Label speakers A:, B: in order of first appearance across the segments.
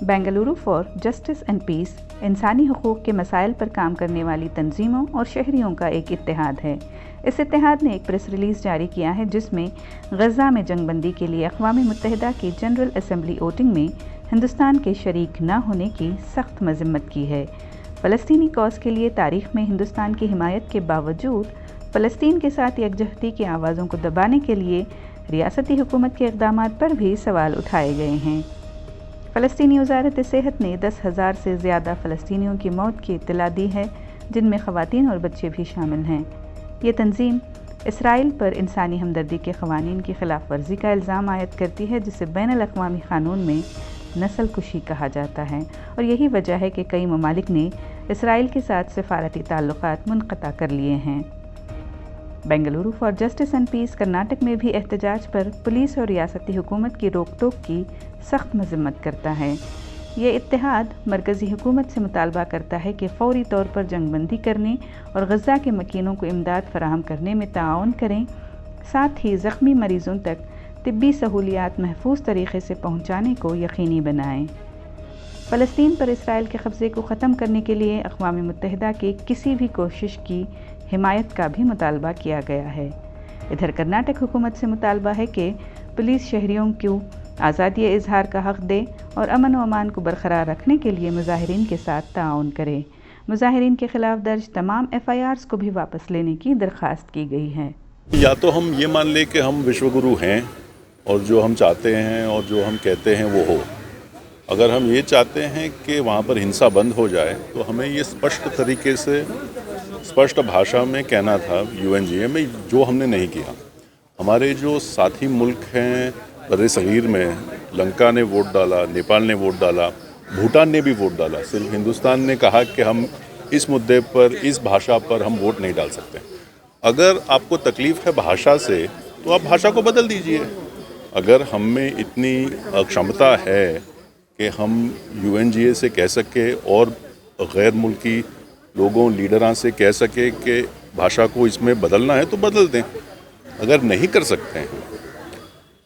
A: Bengaluru for justice and peace इंसानी हुकूक के मसाइल पर काम करने वाली तंजीमों और शहरियों का एक इत्तेहाद है। इस इत्तेहाद ने एक प्रेस रिलीज़ जारी किया है जिसमें गज़ा में जंगबंदी के लिए अक़वाम मुत्तहिदा की जनरल असम्बली वोटिंग में हिंदुस्तान के शरीक न होने की सख्त मज़म्मत की है। फ़लस्तीनी कॉज़ के लिए तारीख़ में हिंदुस्तान की हिमायत के बावजूद फ़लस्तीन के साथ यकजहती की आवाज़ों को दबाने के लिए रियासती हुकूमत के इक़दामात पर भी सवाल उठाए गए हैं। फ़लस्तीनी वज़ारत सेहत ने 10,000 से ज़्यादा फ़लस्तीनियों की मौत की इत्तला दी है, जिनमें ख़वातीन और बच्चे भी शामिल हैं। ये तंजीम इसराइल पर इंसानी हमदर्दी के क़वानीन की ख़िलाफ़ वर्जी का इल्ज़ाम आयद करती है, जिसे बैनुल अक़वामी क़ानून में नस्ल कुशी कहा जाता है, और यही वजह है कि कई ममालिक ने इसराइल के साथ सफ़ारती ताल्लुक़ात मुनक़ता कर लिए हैं। Bengaluru for justice and peace Karnataka में भी एहतजाज पर पुलिस और रियासती हुकूमत की रोक टोक की सख्त मज़म्मत करता है। ये इत्तेहाद मरकज़ी हुकूमत से मुतालबा करता है कि फ़ौरी तौर पर जंगबंदी करने और गज़ा के मकीनों को इमदाद फ़राहम करने में ताआवुन करें, साथ ही ज़ख्मी मरीज़ों तक तिब्बी सहूलियात महफूज तरीक़े से पहुँचाने को यकीनी बनाएँ। फ़लस्तीन पर इसराइल के कब्ज़े को ख़त्म करने के लिए अक़वाम मुत्तहिदा की किसी भी कोशिश की हिमायत का भी मुतालबा किया गया है। इधर कर्नाटक हुकूमत से मुतालबा है कि पुलिस शहरियों को आज़ादी इजहार का हक़ दे और अमन व अमान को बरकरार रखने के लिए मुज़ाहिरीन के साथ ताआवुन करे। मुज़ाहिरीन के ख़िलाफ़ दर्ज तमाम FIRs को भी वापस लेने की दरख्वास्त की गई है।
B: या तो हम ये मान लें कि हम विश्वगुरु हैं और जो हम चाहते हैं और जो हम कहते हैं वो हो। अगर हम ये चाहते हैं कि वहाँ पर हिंसा बंद हो जाए तो हमें ये स्पष्ट तरीके से स्पष्ट भाषा में कहना था UNGA में, जो हमने नहीं किया। हमारे जो साथी मुल्क हैं बर्रे सगीर में, लंका ने वोट डाला, नेपाल ने वोट डाला, भूटान ने भी वोट डाला। सिर्फ हिंदुस्तान ने कहा कि हम इस मुद्दे पर, इस भाषा पर हम वोट नहीं डाल सकते। अगर आपको तकलीफ़ है भाषा से तो आप भाषा को बदल दीजिए। अगर हम में इतनी क्षमता है कि हम UNGA से कह सके और गैर मुल्की लोगों लीडरां से कह सके कि भाषा को इसमें बदलना है तो बदल दें। अगर नहीं कर सकते हैं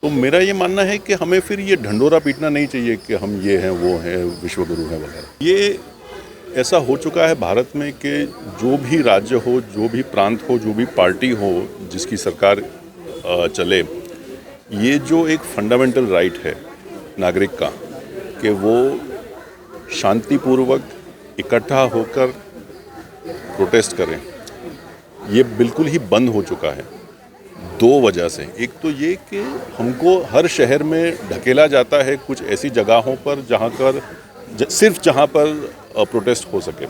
B: तो मेरा ये मानना है कि हमें फिर ये ढंडोरा पीटना नहीं चाहिए कि हम ये हैं, वो हैं, विश्वगुरु हैं वगैरह। ये ऐसा हो चुका है भारत में कि जो भी राज्य हो, जो भी प्रांत हो, जो भी पार्टी हो जिसकी सरकार चले, ये जो एक फंडामेंटल राइट है नागरिक का कि वो शांतिपूर्वक इकट्ठा होकर प्रोटेस्ट करें, ये बिल्कुल ही बंद हो चुका है। दो वजह से। एक तो ये कि हमको हर शहर में ढकेला जाता है कुछ ऐसी जगहों पर जहाँ पर प्रोटेस्ट हो सके।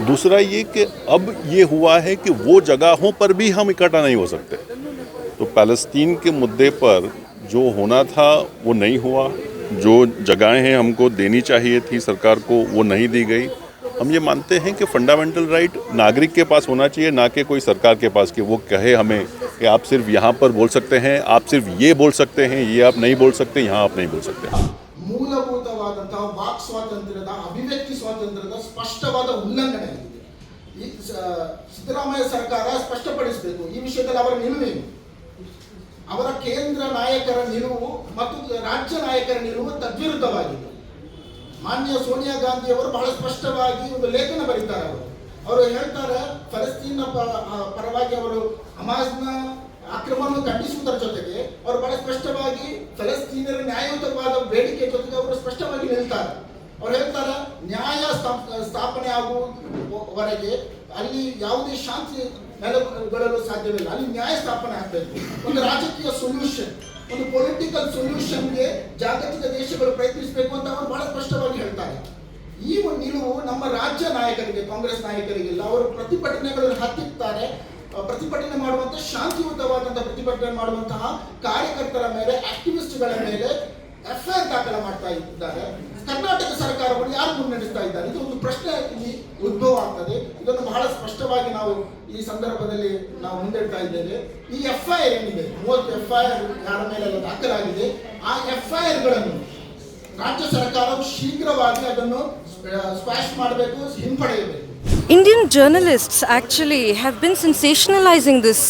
B: दूसरा ये कि अब ये हुआ है कि वो जगहों पर भी हम इकट्ठा नहीं हो सकते। तो फ़लस्तीन के मुद्दे पर जो होना था वो नहीं हुआ, जो जगहें हमको देनी चाहिए थी सरकार को वो नहीं दी गई। हम ये मानते हैं कि फंडामेंटल राइट नागरिक के पास होना चाहिए, ना कि कोई सरकार के पास कि वो कहे हमें कि आप सिर्फ यहाँ पर बोल सकते हैं, आप सिर्फ ये बोल सकते हैं, ये आप नहीं बोल सकते, यहाँ आप नहीं बोल सकते।
C: ಮೂಲಭೂತವಾದಂತಹ ವಾಕ್ ಸ್ವಾತಂತ್ರ್ಯದ ಅಭಿವ್ಯಕ್ತಿ ಸ್ವಾತಂತ್ರ್ಯದ ಸ್ಪಷ್ಟವಾದ ಉಲ್ಲಂಘನೆ ಆಗಿದೆ. ಈ ಸಿದ್ದರಾಮಯ್ಯ ಸರ್ಕಾರ ಸ್ಪಷ್ಟಪಡಿಸಬೇಕು ಈ ವಿಷಯದಲ್ಲಿ ಅವರ ನಿಲುವೇನು. ಅವರ ಕೇಂದ್ರ ನಾಯಕರ ನಿಲುವು ಮತ್ತು ರಾಜ್ಯ ನಾಯಕರ ನಿಲುವು ತದ್ವಿರುದ್ಧವಾಗಿದೆ. ಮಾನ್ಯ ಸೋನಿಯಾ ಗಾಂಧಿ ಅವರು ಬಹಳ ಸ್ಪಷ್ಟವಾಗಿ ಒಂದು ಲೇಖನ ಬರೀತಾರೆ. ಅವರು ಹೇಳ್ತಾರೆ ಫಲಸ್ತೀನ್ನ ಪರವಾಗಿ ಅವರು ಹಮಾಸ್ನ ಆಕ್ರಮಣವನ್ನು ಖಂಡಿಸುವುದರ ಜೊತೆಗೆ ಅವರು ಬಹಳ ಸ್ಪಷ್ಟವಾಗಿ ಫಲಸ್ತೀನರ ನ್ಯಾಯಯುತವಾದ ಬೇಡಿಕೆ ಜೊತೆಗೆ ಅವರು ಸ್ಪಷ್ಟವಾಗಿ ನಿಲ್ತಾರೆ. ಅವರು ಹೇಳ್ತಾರೆ ನ್ಯಾಯ ಸ್ಥಾಪನೆ ಆಗುವವರೆಗೆ ಅಲ್ಲಿ ಯಾವುದೇ ಶಾಂತಿ ನೆಲೆಗೊಳ್ಳಲು ಸಾಧ್ಯವಿಲ್ಲ, ಅಲ್ಲಿ ನ್ಯಾಯ ಸ್ಥಾಪನೆ ಆಗಬೇಕು. ಒಂದು ರಾಜಕೀಯ ಸೊಲ್ಯೂಷನ್, ಒಂದು ಪೊಲಿಟಿಕಲ್ ಸೊಲ್ಯೂಷನ್ಗೆ ಜಾಗತಿಕ ದೇಶಗಳು ಪ್ರಯತ್ನಿಸಬೇಕು ಅಂತ ಅವರು ಬಹಳ ಸ್ಪಷ್ಟವಾಗಿ ಹೇಳ್ತಾರೆ. ಈ ಒಂದು ನಿಲುವು ನಮ್ಮ ರಾಜ್ಯ ನಾಯಕರಿಗೆ, ಕಾಂಗ್ರೆಸ್ ನಾಯಕರಿಗಿಲ್ಲ. ಅವರು ಪ್ರತಿಭಟನೆಗಳನ್ನು ಹತ್ತಿದ್ದಾರೆ. ಪ್ರತಿಭಟನೆ ಮಾಡುವಂತಹ ಶಾಂತಿಯುತವಾದಂತಹ ಪ್ರತಿಭಟನೆ ಮಾಡುವಂತಹ ಕಾರ್ಯಕರ್ತರ ಮೇಲೆ, ಆಕ್ಟಿವಿಸ್ಟ್ಗಳ ಮೇಲೆ FIR ದಾಖಲೆ ಮಾಡ್ತಾ ಇದ್ದಾರೆ. ಕರ್ನಾಟಕ ಸರ್ಕಾರವನ್ನು ಯಾರು ಮುನ್ನಡೆಸ್ತಾ ಇದ್ದಾರೆ? ಇದು ಒಂದು ಪ್ರಶ್ನೆ ಇಲ್ಲಿ ಉದ್ಭವ ಆಗ್ತದೆ. ಇದನ್ನು ಬಹಳ ಸ್ಪಷ್ಟವಾಗಿ ನಾವು ಈ ಸಂದರ್ಭದಲ್ಲಿ ನಾವು ಮುಂದಿಡ್ತಾ ಇದ್ದೇವೆ. ಈ FIR ಏನಿದೆ, 30 FIR ಯಾರ ಮೇಲೆಲ್ಲ ದಾಖಲಾಗಿದೆ, ಆ FIR ಗಳನ್ನು ರಾಜ್ಯ ಸರ್ಕಾರವು ಶೀಘ್ರವಾಗಿ ಅದನ್ನು ಸ್ಕ್ವಾಶ್ ಮಾಡಬೇಕು, ಹಿಂಪಡೆಯಬೇಕು.
D: Indian journalists actually have been sensationalizing this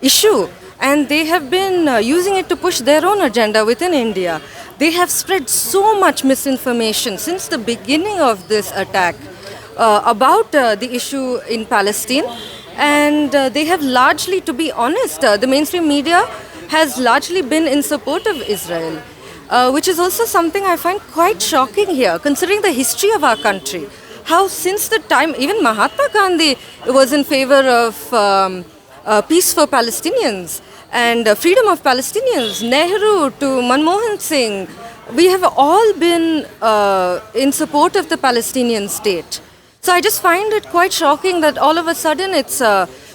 D: issue and they have been using it to push their own agenda within India. They have spread so much misinformation since the beginning of this attack about the issue in Palestine, and they have largely, to be honest, the mainstream media has largely been in support of Israel, which is also something I find quite shocking here, considering the history of our country. How since the time, even Mahatma Gandhi was in favor of peace for Palestinians and freedom of Palestinians, Nehru to Manmohan Singh, we have all been in support of the Palestinian state. So I just find it quite shocking that all of a sudden it's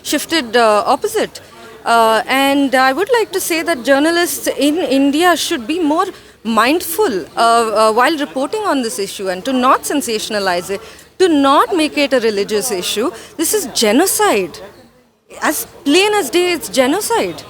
D: shifted opposite. And I would like to say that journalists in India should be more mindful while reporting on this issue, and to not sensationalize it, to not make it a religious issue. This is genocide. As plain as day, it's genocide.